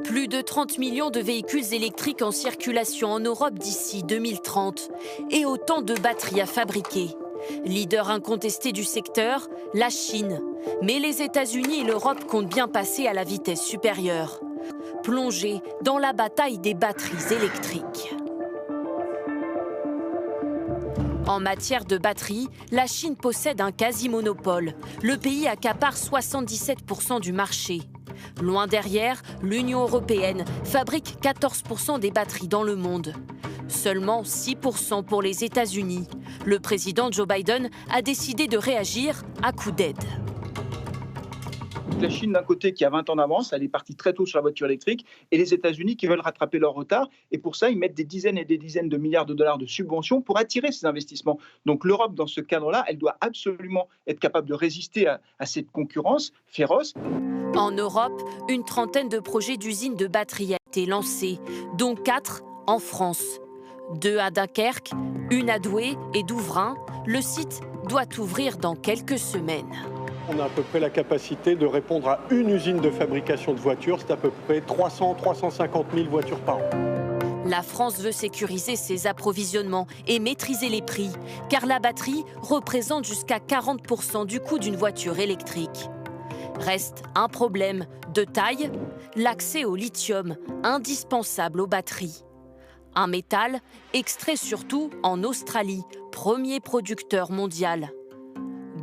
Plus de 30 millions de véhicules électriques en circulation en Europe d'ici 2030 et autant de batteries à fabriquer. Leader incontesté du secteur, la Chine. Mais les États-Unis et l'Europe comptent bien passer à la vitesse supérieure. Plongés dans la bataille des batteries électriques. En matière de batteries, la Chine possède un quasi-monopole. Le pays accapare 77% du marché. Loin derrière, l'Union européenne fabrique 14% des batteries dans le monde. Seulement 6% pour les États-Unis. Le président Joe Biden a décidé de réagir à coups d'aide. La Chine, d'un côté, qui a 20 ans d'avance, elle est partie très tôt sur la voiture électrique, et les États-Unis qui veulent rattraper leur retard. Et pour ça, ils mettent des dizaines et des dizaines de milliards de dollars de subventions pour attirer ces investissements. Donc l'Europe, dans ce cadre-là, elle doit absolument être capable de résister à cette concurrence féroce. En Europe, une trentaine de projets d'usines de batteries a été lancés, dont 4 en France. 2 à Dunkerque, 1 à Douai et Douvrin. Le site doit ouvrir dans quelques semaines. On a à peu près la capacité de répondre à une usine de fabrication de voitures. C'est à peu près 300-350 000 voitures par an. La France veut sécuriser ses approvisionnements et maîtriser les prix, car la batterie représente jusqu'à 40% du coût d'une voiture électrique. Reste un problème de taille, l'accès au lithium, indispensable aux batteries. Un métal extrait surtout en Australie, premier producteur mondial.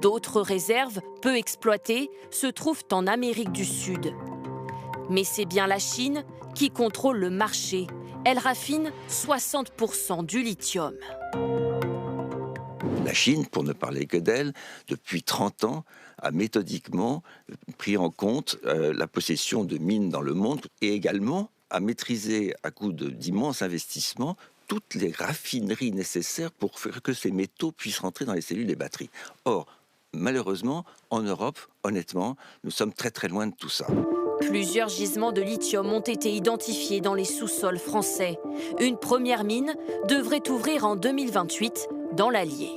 D'autres réserves, peu exploitées, se trouvent en Amérique du Sud. Mais c'est bien la Chine qui contrôle le marché. Elle raffine 60% du lithium. La Chine, pour ne parler que d'elle, depuis 30 ans, a méthodiquement pris en compte la possession de mines dans le monde et également a maîtrisé, à coup d'immenses investissements, toutes les raffineries nécessaires pour faire que ces métaux puissent rentrer dans les cellules des batteries. Or, malheureusement, en Europe, honnêtement, nous sommes très très loin de tout ça. Plusieurs gisements de lithium ont été identifiés dans les sous-sols français. Une première mine devrait ouvrir en 2028 dans l'Allier.